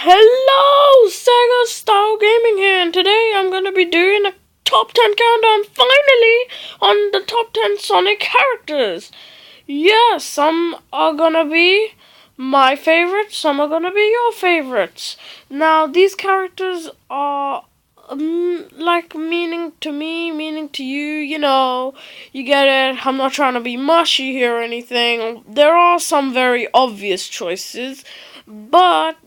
Hello, Sega Style Gaming here, and today I'm going to be doing a top 10 countdown, finally, on the top 10 Sonic characters. Yeah, some are going to be my favorites, some are going to be your favorites. Now, these characters are like meaning to me, meaning to you, you get it. I'm not trying to be mushy here or anything. There are some very obvious choices, but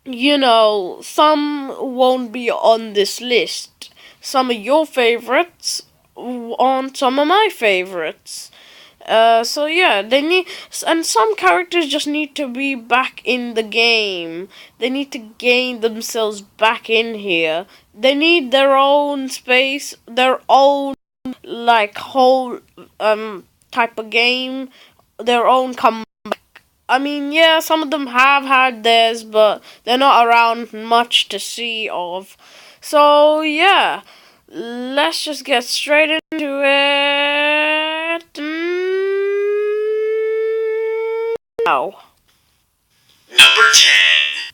some won't be on this list. Some of your favorites on some of my favorites. So yeah, and some characters just need to be back in the game. They need to gain themselves back in here. They need their own space, their own whole type of game, their own comeback. I mean, yeah, some of them have had theirs, but they're not around much to see of. So, yeah, let's just get straight into it now. Number 10.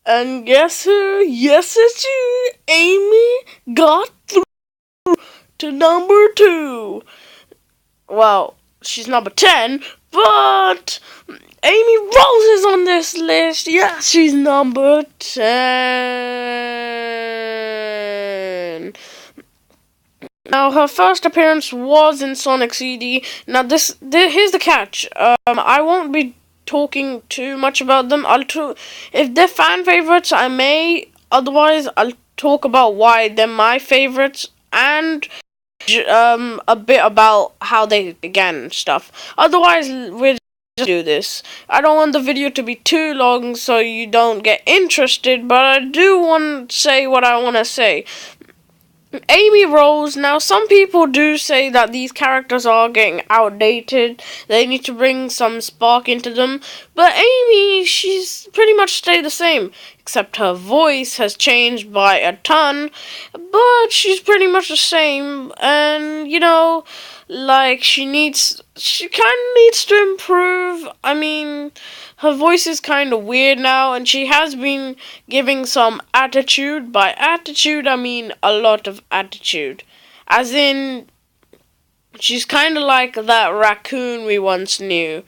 And guess who? Yes, it's you. Amy got through to number 2. Well, she's number 10, but Amy Rose is on this list. Yeah, she's number 10. Now, her first appearance was in Sonic CD. Now, here's the catch. I won't be talking too much about them. If they're fan favorites, I may. Otherwise, I'll talk about why they're my favorites and a bit about how they began and stuff. Otherwise, we'll just do this. I don't want the video to be too long so you don't get interested, but I do want to say what I want to say. Amy Rose, now some people do say that these characters are getting outdated, they need to bring some spark into them, but Amy, she's pretty much stayed the same, except her voice has changed by a ton, but she's pretty much the same, and she kind of needs to improve. I mean, her voice is kind of weird now, and she has been giving some attitude. By attitude, I mean a lot of attitude. As in, she's kind of like that raccoon we once knew.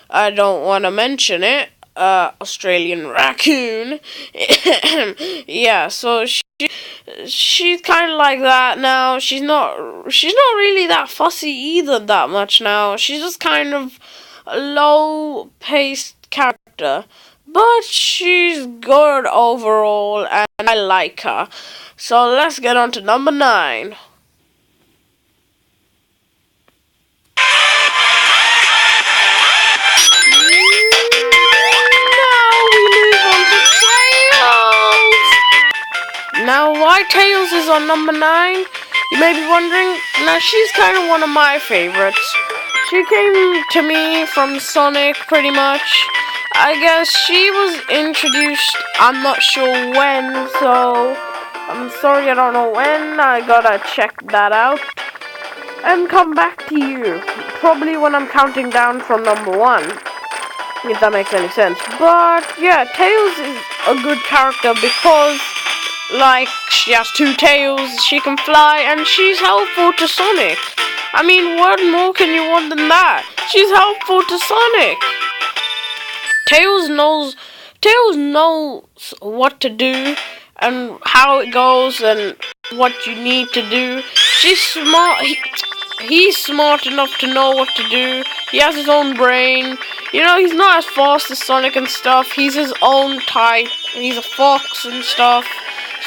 I don't want to mention it. Australian raccoon. Yeah, so she's kind of like that now. She's not really that fussy either that much now. She's just kind of a low-paced character, but she's good overall, and I like her. So let's get on to number 9. Now, why Tails is on number 9? You may be wondering. Now, she's kind of one of my favorites. She came to me from Sonic, pretty much. I guess she was introduced, I'm not sure when, so I'm sorry I don't know when. I gotta check that out and come back to you. Probably when I'm counting down from number 1, if that makes any sense. But, yeah, Tails is a good character because she has 2 tails, she can fly, and she's helpful to Sonic. I mean, what more can you want than that? She's helpful to Sonic. Tails knows what to do and how it goes and what you need to do. She's smart. He's smart enough to know what to do. He has his own brain. He's not as fast as Sonic and stuff. He's his own type. He's a fox and stuff.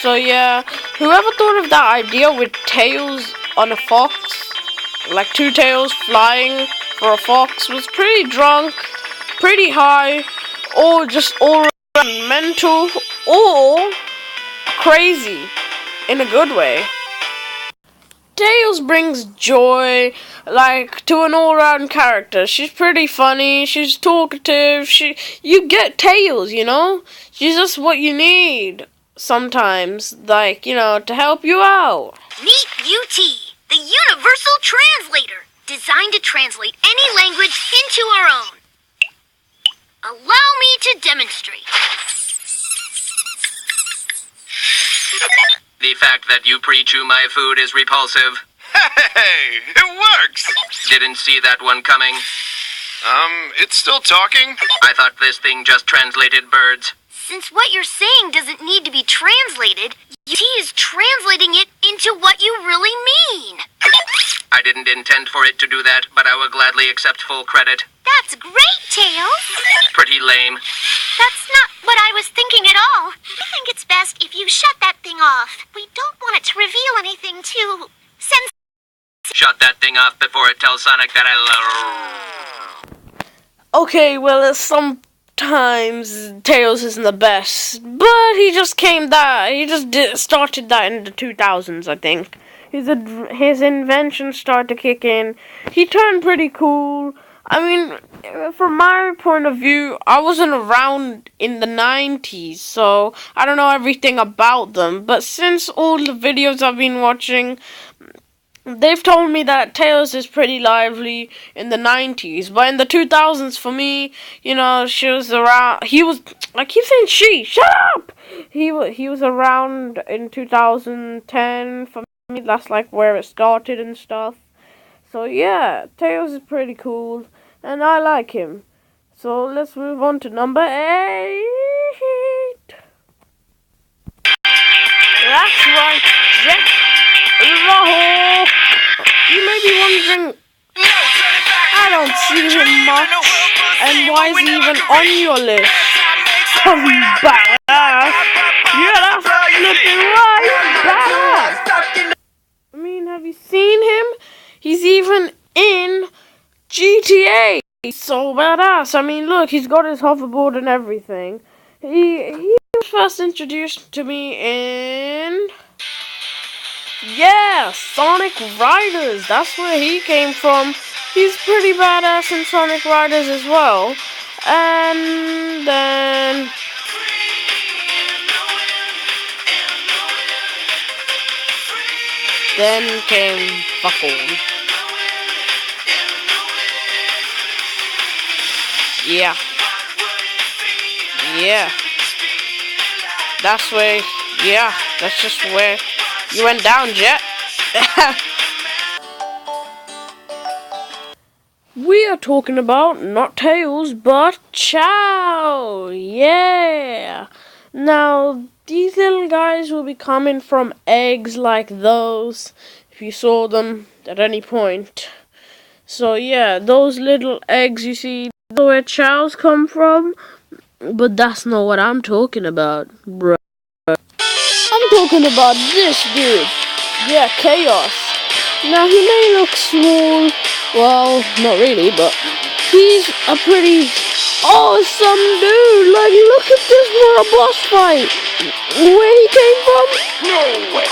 So yeah, whoever thought of that idea with tails on a fox, like 2 tails flying for a fox, was pretty drunk, pretty high, or just all around mental, or crazy, in a good way. Tails brings joy, to an all-round character. She's pretty funny, she's talkative, you get Tails, She's just what you need. Sometimes, to help you out. Meet UT, the Universal Translator, designed to translate any language into our own. Allow me to demonstrate. The fact that you pre-chew my food is repulsive. Hey, it works! Didn't see that one coming. It's still talking? I thought this thing just translated birds. Since what you're saying doesn't need to be translated, T is translating it into what you really mean. I didn't intend for it to do that, but I will gladly accept full credit. That's great, Tails. Pretty lame. That's not what I was thinking at all. I think it's best if you shut that thing off. We don't want it to reveal anything too sensitive. Shut that thing off before it tells Sonic that I love. Okay, well, sometimes Tails isn't the best, but he just started that in the 2000s, I think. His inventions started to kick in. He turned pretty cool. I mean, from my point of view, I wasn't around in the 90s, so I don't know everything about them. But since all the videos I've been watching, they've told me that Tails is pretty lively in the 90s. But in the 2000s, for me, she was around. I keep saying she. Shut up! He was around in 2010 for me. That's like where it started and stuff. So yeah, Tails is pretty cool, and I like him. So let's move on to number 8. That's right, Jack Rahul. You may be wondering, I don't see him much, and why is he even on your list? Cause he's badass. Yeah, that's flipping right, badass. I mean, have you seen him? He's even in GTA. He's so badass. I mean, look, he's got his hoverboard and everything. He was first introduced to me in... yeah, Sonic Riders. That's where he came from. He's pretty badass in Sonic Riders as well. And then... then came Buckle. Yeah. Yeah. That's where, yeah, that's just where you went down, Jet. We are talking about not Tails, but Chow. Yeah. Now, these little guys will be coming from eggs like those, if you saw them at any point. So yeah, those little eggs you see, where Chows come from, but that's not what I'm talking about, bruh. I'm talking about this dude. Yeah, Chaos. Now, he may look small, well, not really, but he's a pretty awesome dude. Like, look at this for a boss fight. Where he came from? No way.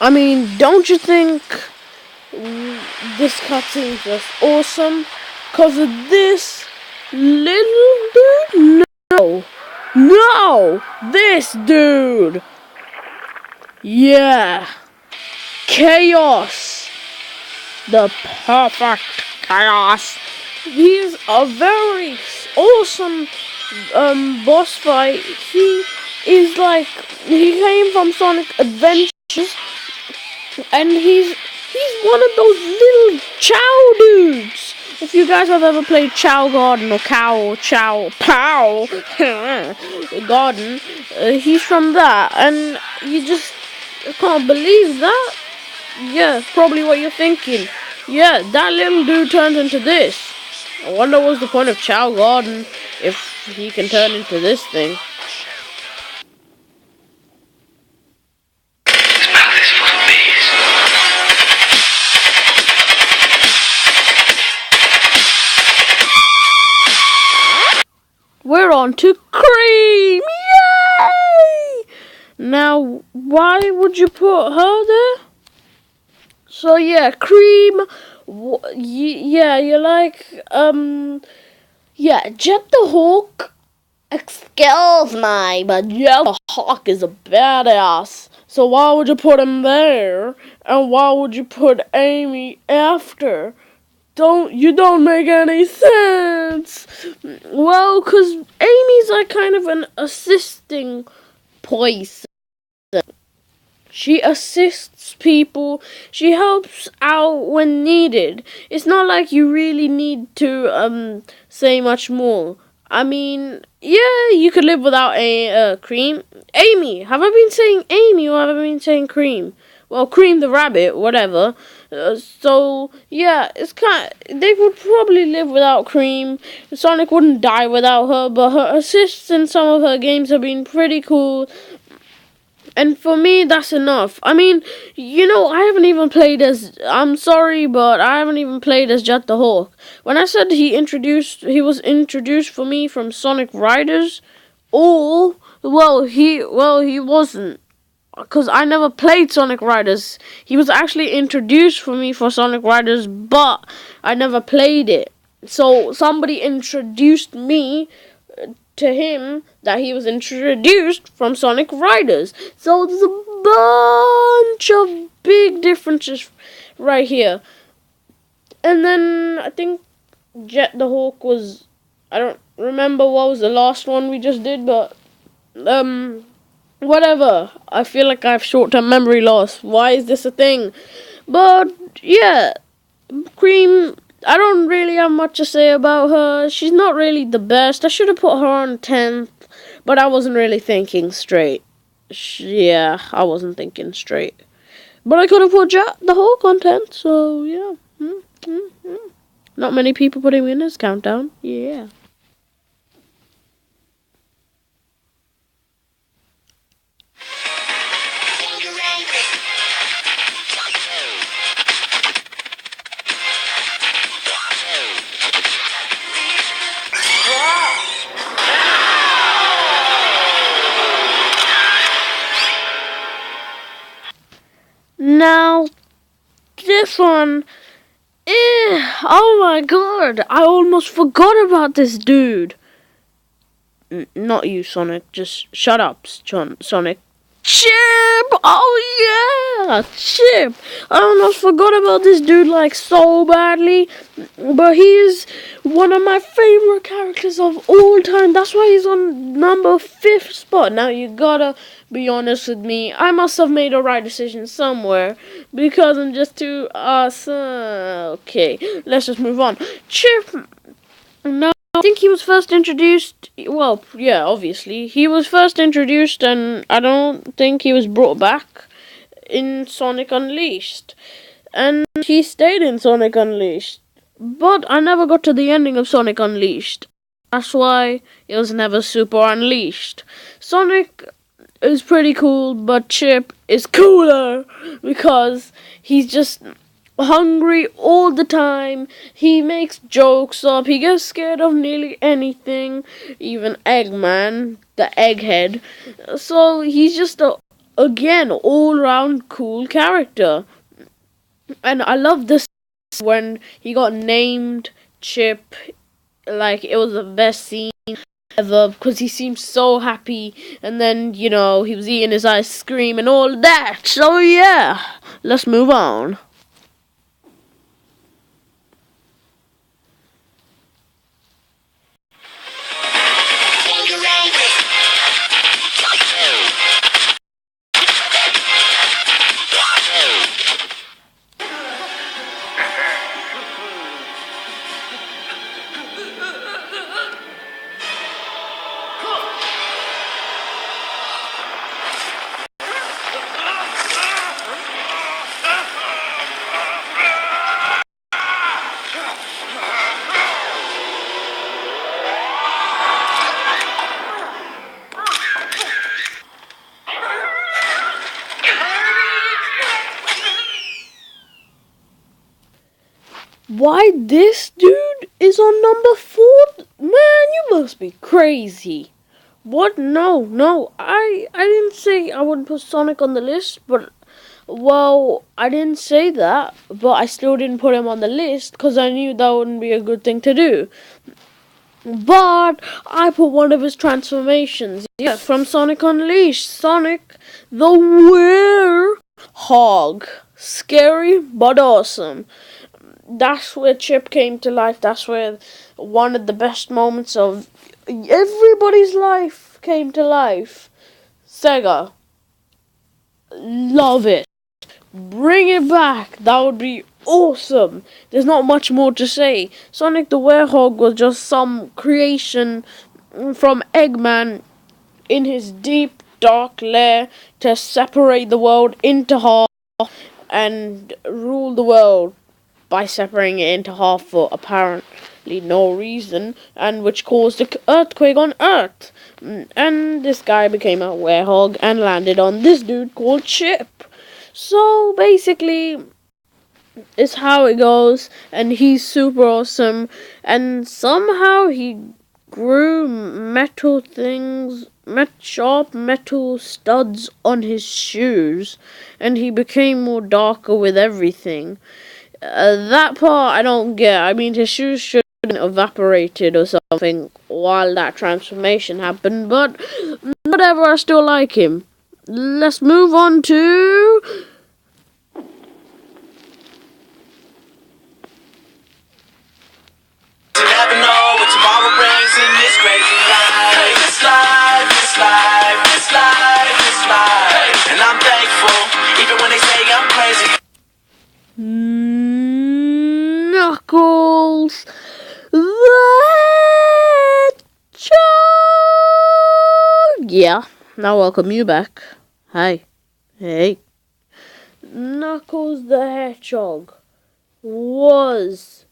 I mean, don't you think this cutscene is just awesome? Cause of this little dude? No! This dude! Yeah! Chaos! The perfect Chaos! He's a very awesome boss fight. He came from Sonic Adventures. And he's one of those little Chow dudes. If you guys have ever played Chow Garden or Pow Garden, he's from that. And I can't believe that. Yeah, probably what you're thinking. Yeah, that little dude turned into this. I wonder what's the point of Chow Garden if he can turn into this thing. His mouth is full of bees. We're on to Cream! Yay! Now, why would you put her there? So yeah, Cream. Yeah, you're like yeah, Jet the Hawk. Excuse me, but Jet the Hawk is a badass. So why would you put him there? And why would you put Amy after? Don't make any sense. Well, 'cause Amy's like kind of an assisting person. She assists people. She helps out when needed. It's not like you really need to say much more. I mean, yeah, you could live without a Cream. Amy. Have I been saying Amy or have I been saying Cream? Well, Cream the rabbit, whatever. So yeah, it's they would probably live without Cream. Sonic wouldn't die without her, but her assists in some of her games have been pretty cool. And for me, that's enough. I mean, I haven't even played as... I'm sorry, but I haven't even played as Jet the Hawk. When I said he was introduced for me from Sonic Riders, he wasn't. Because I never played Sonic Riders. He was actually introduced for me for Sonic Riders, but I never played it. So somebody introduced me to him that he was introduced from Sonic Riders. So there's a bunch of big differences right here. And then I think Jet the Hawk was... I don't remember what was the last one we just did, but... whatever. I feel like I have short-term memory loss. Why is this a thing? But, yeah. Cream... I don't really have much to say about her. She's not really the best. I should have put her on 10th, but I wasn't really thinking straight. Yeah, I wasn't thinking straight. But I could have put Jet the Hawk on 10th, so yeah. Not many people putting me in this countdown. Yeah. Now, this one, oh my god, I almost forgot about this dude. Not you, Sonic, just shut up, Sonic. Chip! Oh yeah, Chip! I almost forgot about this dude like so badly, but he is one of my favorite characters of all time. That's why he's on number 5th spot. Now you gotta be honest with me. I must have made a right decision somewhere because I'm just too awesome. Okay, let's just move on. Chip. No. I think he was first introduced, well, yeah, obviously. He was first introduced and I don't think he was brought back in Sonic Unleashed. And he stayed in Sonic Unleashed. But I never got to the ending of Sonic Unleashed. That's why it was never Super Unleashed. Sonic is pretty cool, but Chip is cooler because he's just... hungry all the time. He makes jokes up. He gets scared of nearly anything, even Eggman, the Egghead. So he's just again all-round cool character. And I love this when he got named Chip. Like, it was the best scene ever because he seemed so happy. And then, he was eating his ice cream and all that. So yeah, let's move on. why this dude is on number 4? Man, you must be crazy. What? No. I didn't say I wouldn't put Sonic on the list, but well, I didn't say that, but I still didn't put him on the list because I knew that wouldn't be a good thing to do. But I put one of his transformations. Yeah, from Sonic Unleashed. Sonic the Werehog. Scary but awesome. That's where Chip came to life. That's where one of the best moments of everybody's life came to life. Sega. Love it. Bring it back. That would be awesome. There's not much more to say. Sonic the Werehog was just some creation from Eggman in his deep, dark lair to separate the world into half and rule the world by separating it into half for apparently no reason, and which caused an earthquake on Earth. And this guy became a werehog and landed on this dude called Chip. So basically, it's how it goes, and he's super awesome, and somehow he grew sharp metal studs on his shoes, and he became more darker with everything. That part I don't get. I mean, his shoes should have evaporated or something while that transformation happened, but whatever, I still like him. Let's move on to... You never know what tomorrow brings in this crazy life. Hey, this life, this life, this life, this life. Hey, and I'm thankful, even when they say I'm crazy. Knuckles the Hedgehog. Yeah, now welcome you back. Hi. Hey. Knuckles the Hedgehog was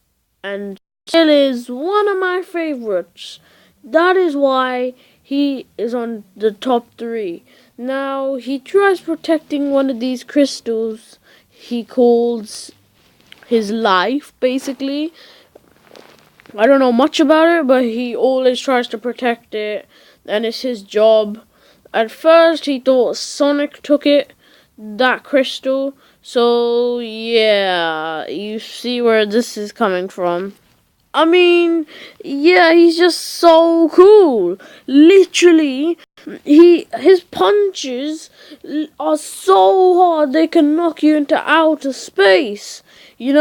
and still is one of my favorites. That is why he is on the top 3. Now, he tries protecting one of these crystals he calls his life, basically. I don't know much about it, but he always tries to protect it, and it's his job. At first, he thought Sonic took it, that crystal, so yeah, you see where this is coming from. I mean, yeah, he's just so cool. Literally, his punches are so hard they can knock you into outer space. At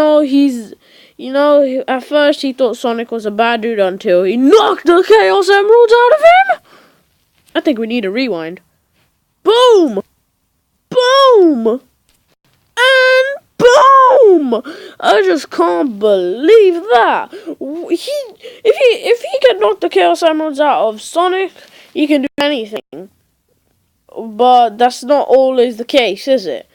first he thought Sonic was a bad dude until he knocked the Chaos Emeralds out of him. I think we need a rewind. Boom! Boom! And boom! I just can't believe that. If he can knock the Chaos Emeralds out of Sonic, he can do anything. But that's not always the case, is it?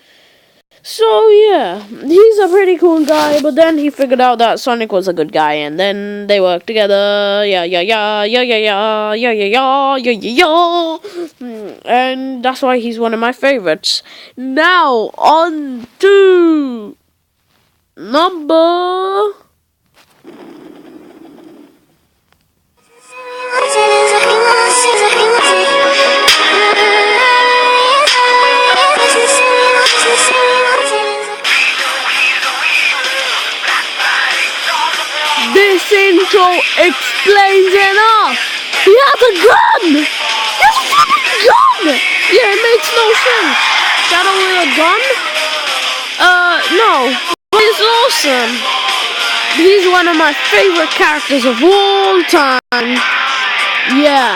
So yeah, he's a pretty cool guy, but then he figured out that Sonic was a good guy, and then they worked together, and that's why he's one of my favorites. Now, on to number... This intro explains enough. He has a gun. He has a fucking gun. Yeah, it makes no sense. Shadow with a gun? No. But he's awesome. He's one of my favorite characters of all time. Yeah.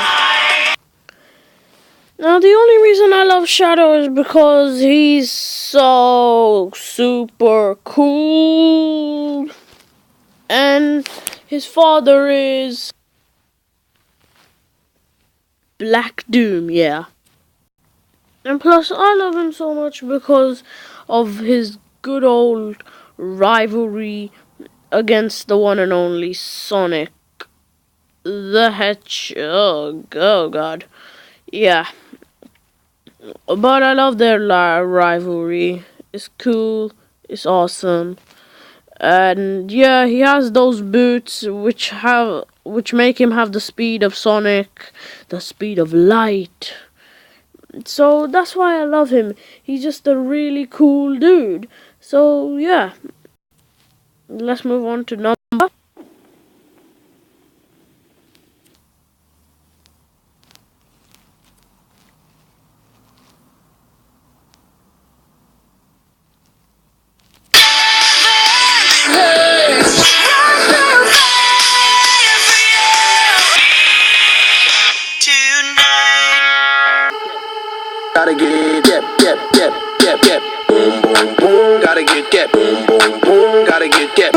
Now, the only reason I love Shadow is because he's so super cool. And his father is Black Doom, yeah. And plus, I love him so much because of his good old rivalry against the one and only Sonic the Hedgehog. Oh, God. Yeah. But I love their rivalry. It's cool. It's awesome. And yeah, he has those boots which make him have the speed of Sonic, the speed of light. So that's why I love him. He's just a really cool dude. So yeah, let's move on to number. Gotta get, boom, boom, boom. Gotta get, boom, boom, boom. Gotta get.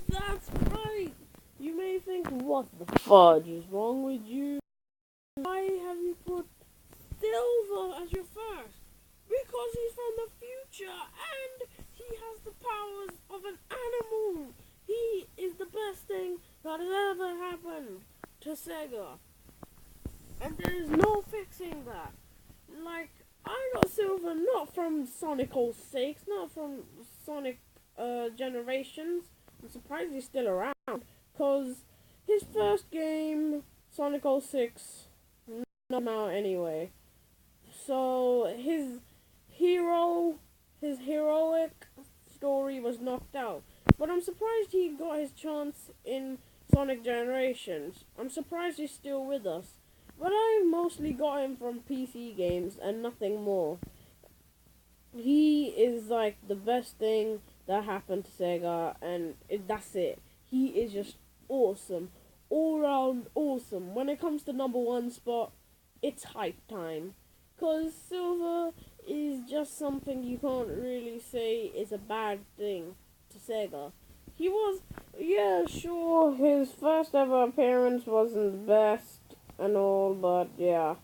That's right! You may think, what the fudge is wrong with you? Why have you put Silver as your first? Because he's from the future and he has the powers of an animal. He is the best thing that has ever happened to Sega. And there is no fixing that. Like, I got Silver not from Sonic 06, not from Sonic Generations. I'm surprised he's still around, because his first game, Sonic 06, not out anyway. So his heroic story was knocked out. But I'm surprised he got his chance in Sonic Generations. I'm surprised he's still with us. But I mostly got him from PC games and nothing more. He is like the best thing that happened to Sega, and that's it. He is just awesome. All round awesome. When it comes to number one spot, it's hype time. Because Silver is just something you can't really say is a bad thing to Sega. He was, yeah, sure, his first ever appearance wasn't the best and all, but yeah.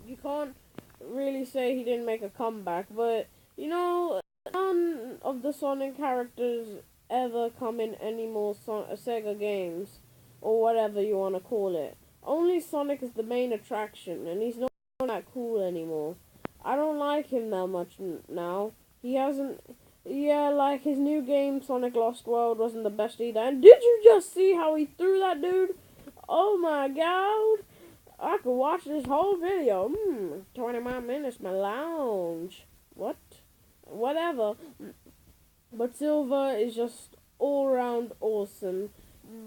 You can't really say he didn't make a comeback, but, you know, none of the Sonic characters ever come in any more Sega games, or whatever you want to call it. Only Sonic is the main attraction, and he's not that cool anymore. I don't like him that much now. He hasn't... Yeah, like his new game, Sonic Lost World, wasn't the best either. And did you just see how he threw that dude? Oh my god. I could watch this whole video. 21 minutes, my lounge. What? Whatever. But Silver is just all around awesome.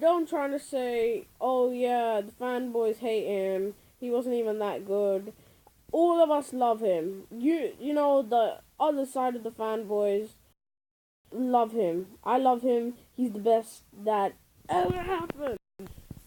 Don't try to say, oh yeah, the fanboys hate him. He wasn't even that good. All of us love him. You know, the other side of the fanboys love him. I love him. He's the best that ever happened.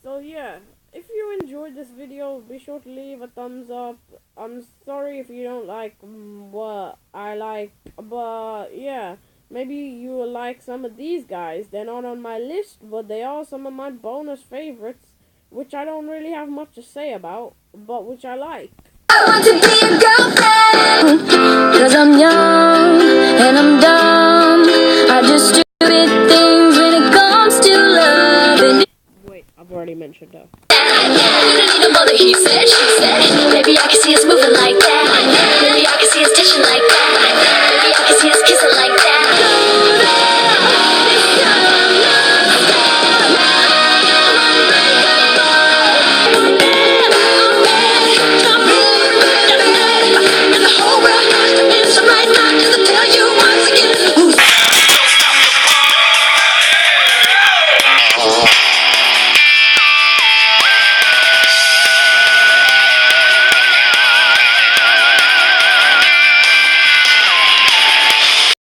So yeah, if you enjoyed this video, be sure to leave a thumbs up. I'm sorry if you don't like what I like, but yeah, maybe you will like some of these guys. They're not on my list, but they are some of my bonus favorites, which I don't really have much to say about, but which I like. I want to be a girlfriend, 'cause I'm young and I'm dumb. I do stupid things when it comes to loving. Wait, I've already mentioned that. You don't need no mother, he said, she said. Maybe I can see us moving like that. Maybe I can see us dishing like that. Maybe I can see us kissing